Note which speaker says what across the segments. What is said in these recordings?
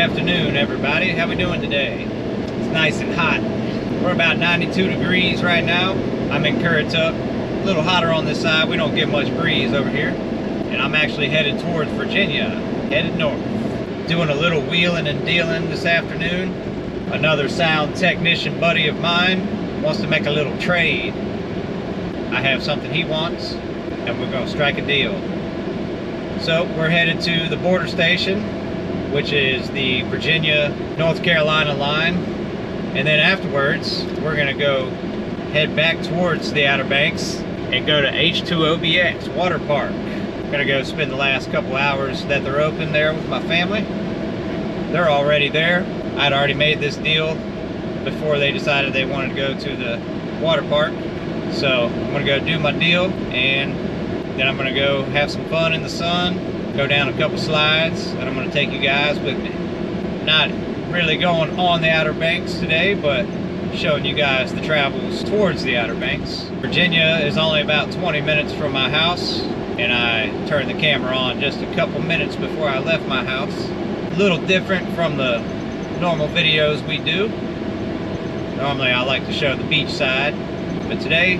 Speaker 1: afternoon, everybody. How we doing today? It's nice and hot. We're about 92 degrees right now. I'm in Currituck. A little hotter on this side. We don't get much breeze over here. And I'm actually headed towards Virginia, headed north. Doing a little wheeling and dealing this afternoon. Another sound technician buddy of mine wants to make a little trade. I have something he wants, and we're going to strike a deal. So we're headed to the border station, which is the Virginia-North Carolina line. And then afterwards, we're going to go head back towards the Outer Banks and go to H2OBX water park. I'm going to go spend the last couple hours that they're open there with my family. They're already there. I'd already made this deal before they decided they wanted to go to the water park. So I'm going to go do my deal, and then I'm going to go have some fun in the sun, go down a couple slides, and I'm going to take you guys with me. Not really going on the Outer Banks today, but showing you guys the travels towards the Outer Banks. Virginia is only about 20 minutes from my house, and I turned the camera on just a couple minutes before I left my house. A little different from the normal videos we do. Normally I like to show the beach side, but today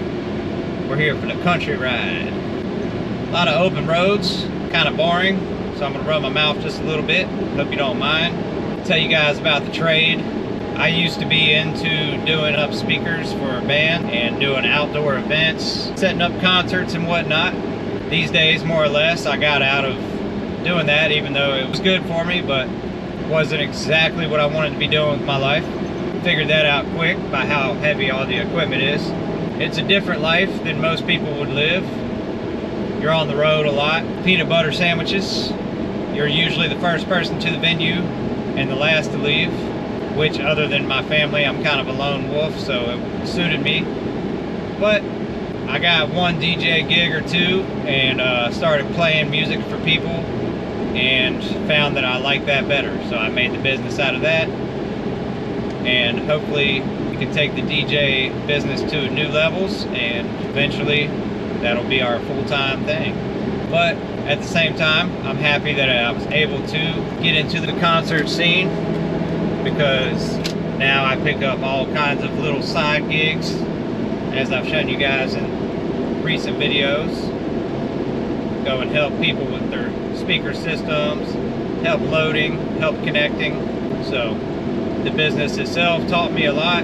Speaker 1: we're here for the country ride. A lot of open roads, kind of boring, so I'm going to run my mouth just a little bit. Hope you don't mind. Tell you guys about the trade. I used to be into doing up speakers for a band and doing outdoor events, setting up concerts and whatnot. These days, more or less, I got out of doing that, even though it was good for me, but wasn't exactly what I wanted to be doing with my life. Figured that out quick by how heavy all the equipment is. It's a different life than most people would live. You're on the road a lot. Peanut butter sandwiches. You're usually the first person to the venue and the last to leave, which, other than my family, I'm kind of a lone wolf, so it suited me. But I got one DJ gig or two and started playing music for people and found that I like that better. So I made the business out of that, and hopefully we can take the DJ business to new levels, and eventually that'll be our full-time thing. But at the same time, I'm happy that I was able to get into the concert scene, because now I pick up all kinds of little side gigs, as I've shown you guys in recent videos. Go and help people with their speaker systems, help loading, help connecting. So the business itself taught me a lot,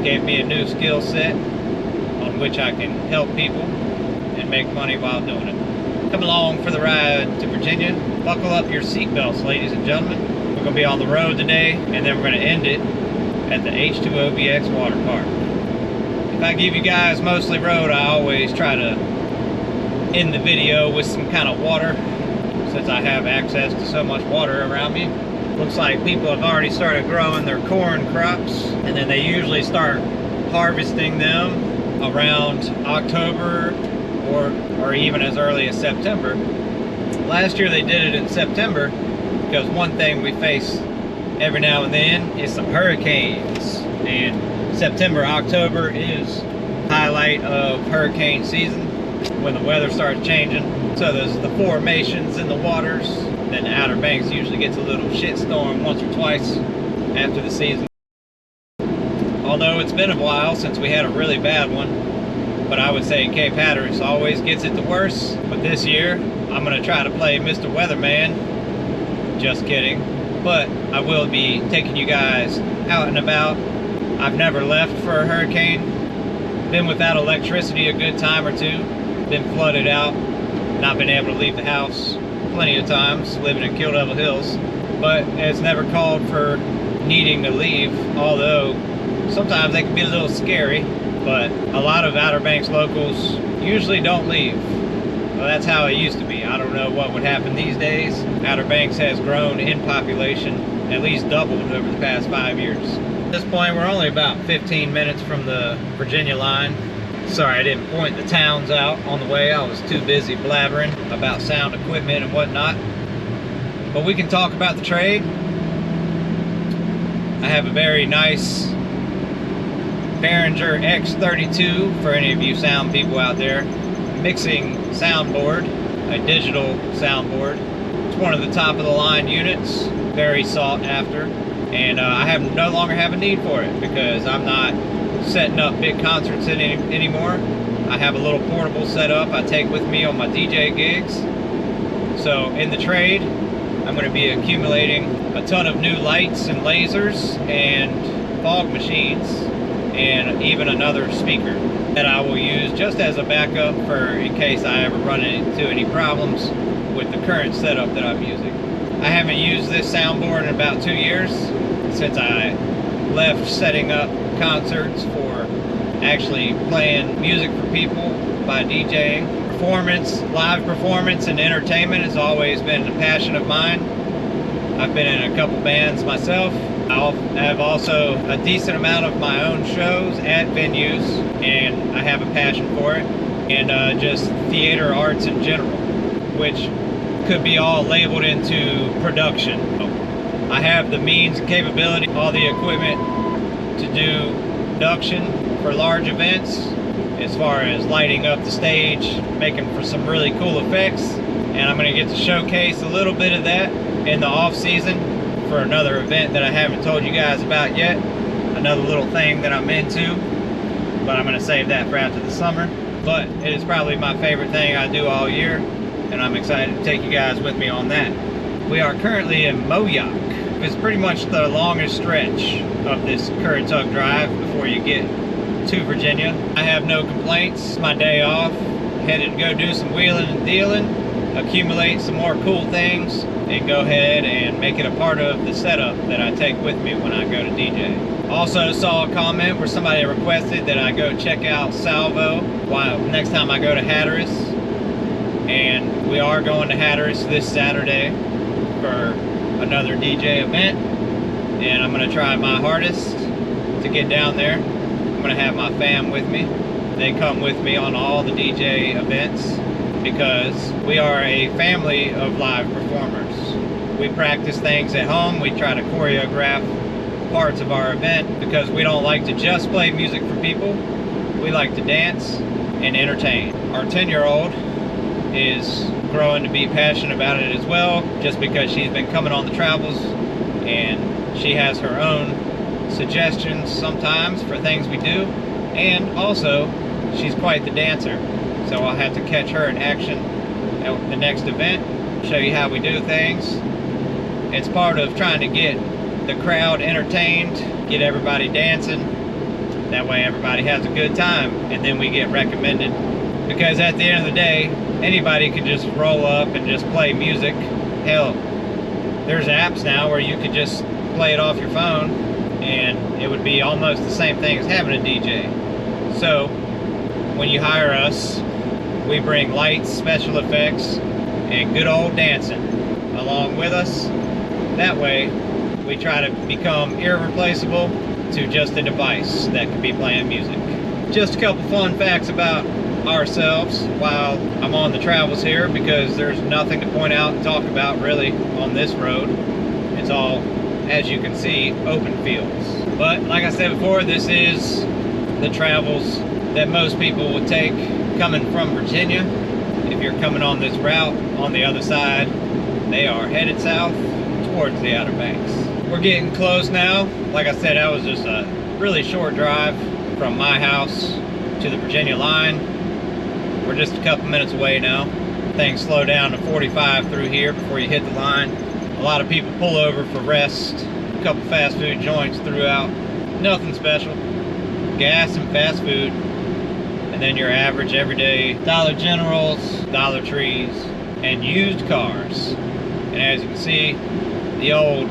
Speaker 1: gave me a new skill set on which I can help people and make money while doing it. Come along for the ride to Virginia. Buckle up your seatbelts, ladies and gentlemen. We're going to be on the road today, and then we're going to end it at the H2OBX water park. If I give you guys mostly road, I always try to end the video with some kind of water, since I have access to so much water around me. Looks like people have already started growing their corn crops, and then they usually start harvesting them around October or even as early as September. Last year they did it in September, because one thing we face every now and then is some hurricanes, and September, October is highlight of hurricane season, when the weather starts changing. So there's the formations in the waters. Then the Outer Banks usually gets a little shit storm once or twice after the season. Although it's been a while since we had a really bad one, but I would say Cape Hatteras always gets it the worst. But this year, I'm going to try to play Mr. Weatherman. Just kidding. But I will be taking you guys out and about. I've never left for a hurricane. Been without electricity a good time or two. Been flooded out. Not been able to leave the house plenty of times, living in Kill Devil Hills. But it's never called for needing to leave, although sometimes they can be a little scary. But a lot of Outer Banks locals usually don't leave. Well, that's how it used to be. I don't know what would happen these days. Outer Banks has grown in population, at least doubled over the past 5 years. At this point, we're only about 15 minutes from the Virginia line. Sorry I didn't point the towns out on the way. I was too busy blabbering about sound equipment and whatnot. But we can talk about the trade. I have a very nice Behringer X32 for any of you sound people out there. Mixing soundboard, a digital soundboard, one of the top of the line units, very sought after, and I no longer have a need for it because I'm not setting up big concerts anymore. I have a little portable setup I take with me on my DJ gigs. So in the trade, I'm going to be accumulating a ton of new lights and lasers and fog machines, and even another speaker that I will use just as a backup for in case I ever run into any problems with the current setup that I'm using. I haven't used this soundboard in about 2 years since I left setting up concerts for actually playing music for people by DJing. Live performance and entertainment has always been a passion of mine. I've been in a couple bands myself. I have also a decent amount of my own shows at venues, and I have a passion for it, and just theater arts in general, which could be all labeled into production. I have the means and capability, all the equipment to do production for large events, as far as lighting up the stage, making for some really cool effects, and I'm going to get to showcase a little bit of that in the off season for another event that I haven't told you guys about yet, another little thing that I'm into, but I'm going to save that for after the summer. But it is probably my favorite thing I do all year, and I'm excited to take you guys with me on that. We are currently in Moyock. It's pretty much the longest stretch of this Currituck Drive before you get to Virginia. I have no complaints. It's my day off, headed to go do some wheeling and dealing, accumulate some more cool things, and go ahead and make it a part of the setup that I take with me when I go to DJ. Also saw a comment where somebody requested that I go check out Salvo next time I go to Hatteras, and we are going to Hatteras this Saturday for another DJ event, and I'm going to try my hardest to get down there. I'm going to have my fam with me. They come with me on all the DJ events because we are a family of live performers. We practice things at home. We try to choreograph parts of our event because we don't like to just play music for people. We like to dance and entertain. Our 10-year-old is growing to be passionate about it as well, just because she's been coming on the travels and she has her own suggestions sometimes for things we do, and also she's quite the dancer, so I'll have to catch her in action at the next event, show you how we do things. It's part of trying to get the crowd entertained, get everybody dancing, that way everybody has a good time, and then we get recommended, because at the end of the day anybody can just roll up and just play music. Hell, there's apps now where you could just play it off your phone and it would be almost the same thing as having a DJ. So when you hire us, we bring lights, special effects, and good old dancing along with us. That way we try to become irreplaceable to just a device that could be playing music. Just a couple fun facts about ourselves while I'm on the travels here, because there's nothing to point out and talk about really on this road. It's all, as you can see, open fields. But like I said before, this is the travels that most people would take coming from Virginia. If you're coming on this route, on the other side, they are headed south towards the Outer Banks. We're getting close now. Like I said, that was just a really short drive from my house to the Virginia line. We're just a couple minutes away now. Things slow down to 45 through here before you hit the line. A lot of people pull over for rest. A couple fast food joints throughout. Nothing special. Gas and fast food. And then your average everyday Dollar Generals, Dollar Trees, and used cars. And as you can see, the old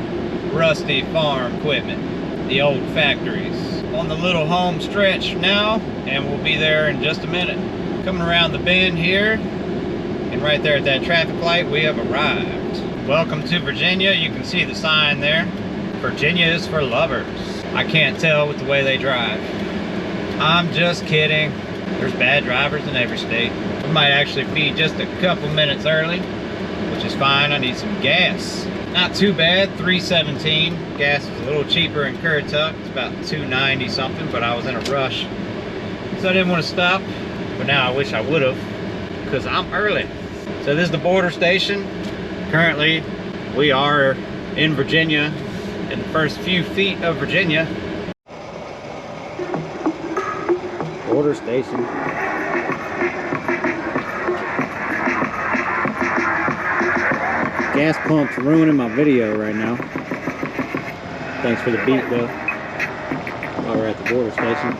Speaker 1: rusty farm equipment. The old factories. On the little home stretch now, and we'll be there in just a minute. Coming around the bend here, and right there at that traffic light, we have arrived. Welcome to Virginia. You can see the sign there. Virginia is for lovers. I can't tell with the way they drive. I'm just kidding. There's bad drivers in every state. We might actually be just a couple minutes early, which is fine. I need some gas. Not too bad, $3.17. Gas is a little cheaper in Currituck. It's about $2.90 something, but I was in a rush, so I didn't want to stop. But now I wish I would have, because I'm early. So this is the border station. Currently, we are in Virginia, in the first few feet of Virginia. Border station. Gas pump's ruining my video right now. Thanks for the beat though. While we're at the border station.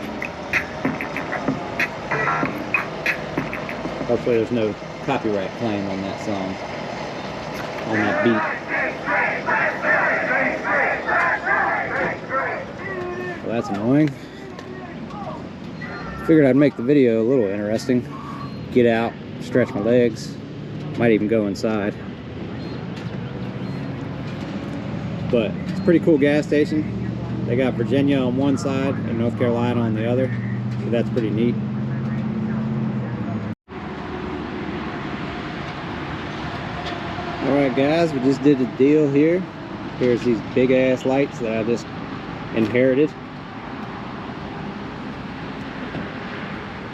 Speaker 1: Hopefully there's no copyright claim on that song. On that beat. Well, that's annoying. Figured I'd make the video a little interesting. Get out, stretch my legs, might even go inside. But it's a pretty cool gas station. They got Virginia on one side and North Carolina on the other, so that's pretty neat. Alright guys, we just did a deal here. Here's these big ass lights that I just inherited.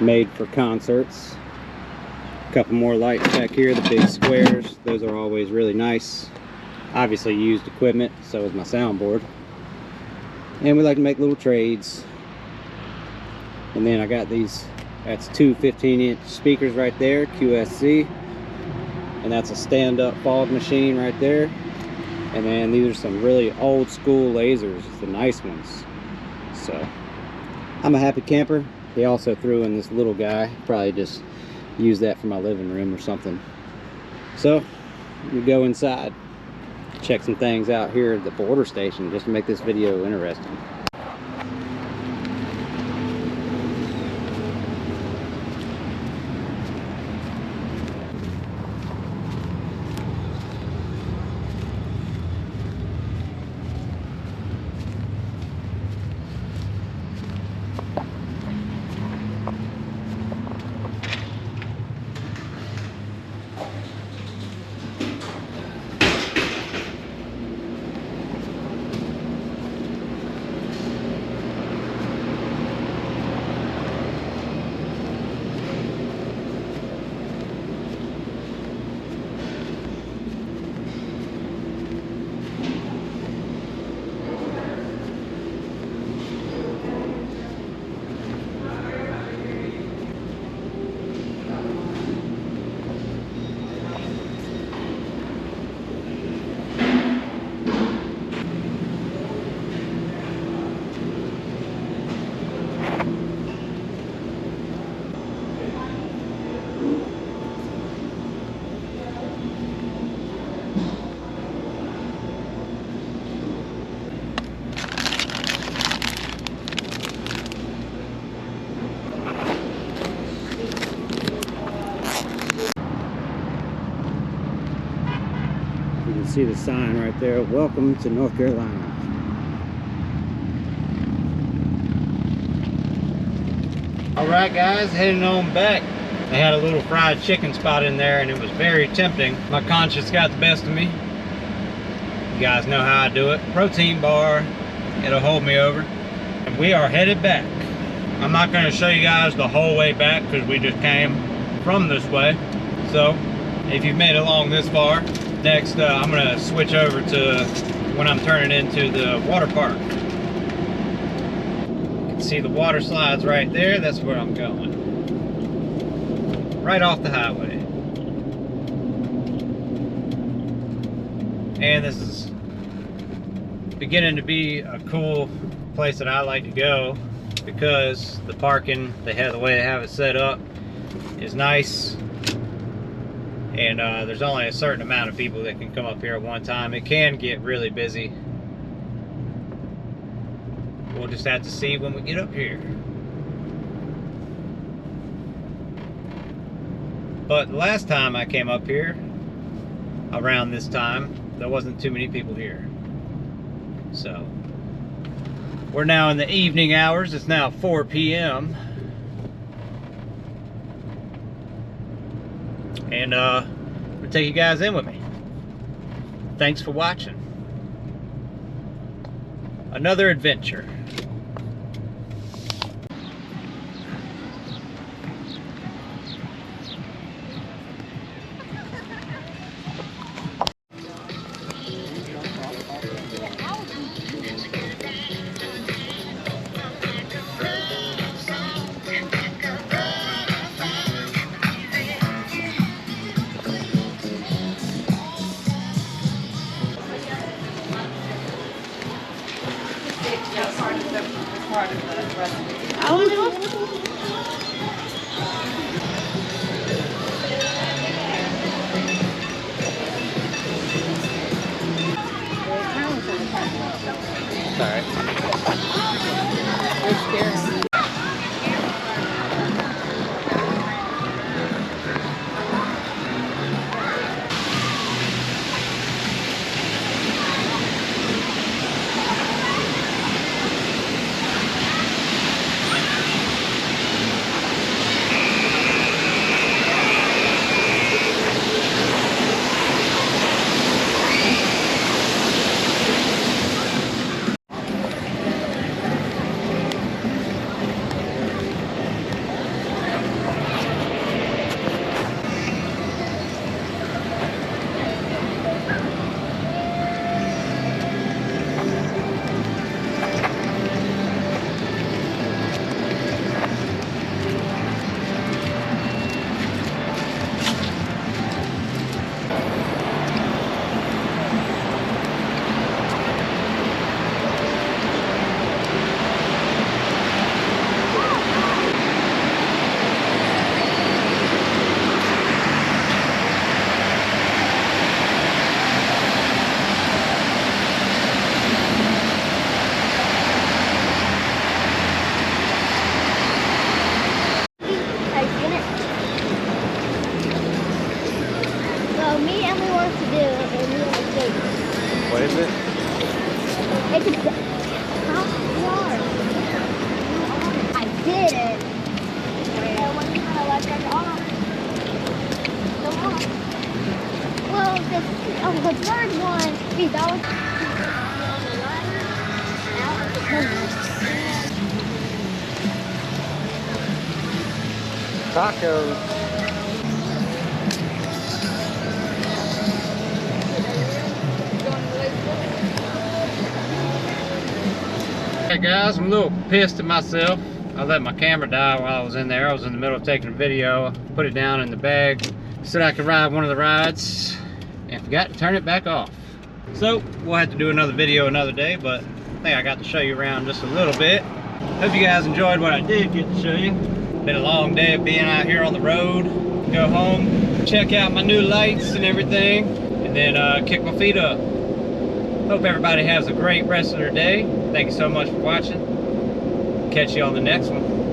Speaker 1: Made for concerts. A couple more lights back here, the big squares. Those are always really nice. Obviously used equipment, so is my soundboard. And we like to make little trades. And then I got these, that's two 15-inch speakers right there, QSC. And that's a stand-up fog machine right there. And then these are some really old school lasers, the nice ones. So, I'm a happy camper. He also threw in this little guy. Probably just use that for my living room or something. So, we go inside. Check some things out here at the border station just to make this video interesting. You can see the sign right there, welcome to North Carolina. Alright guys, heading on back. They had a little fried chicken spot in there and it was very tempting. My conscience got the best of me. You guys know how I do it. Protein bar, it'll hold me over. And we are headed back. I'm not going to show you guys the whole way back because we just came from this way. So, if you've made it along this far, next I'm going to switch over to when I'm turning into the water park. You can see the water slides right there. That's where I'm going. Right off the highway. And this is beginning to be a cool place that I like to go because the parking, the way they have it set up is nice. And there's only a certain amount of people that can come up here at one time. It can get really busy. We'll just have to see when we get up here. But the last time I came up here, around this time, there wasn't too many people here. So, we're now in the evening hours. It's now 4 p.m. And I'm gonna take you guys in with me. Thanks for watching. Another adventure.
Speaker 2: part of the recipe.
Speaker 3: I want to.
Speaker 1: Sorry.
Speaker 2: They're scared.
Speaker 1: What is it?
Speaker 3: It's a top yard. I did it. Well, when you kind of let that off. Come on. Well, the third one, see, that was
Speaker 1: Tacos. Hey guys, I'm a little pissed at myself. I let my camera die while I was in there. I was in the middle of taking a video, put it down in the bag, said I could ride one of the rides, and forgot to turn it back off. So, we'll have to do another video another day, but I think I got to show you around just a little bit. Hope you guys enjoyed what I did get to show you. Been a long day of being out here on the road. Go home, check out my new lights and everything, and then kick my feet up. Hope everybody has a great rest of their day. Thank you so much for watching. Catch you on the next one.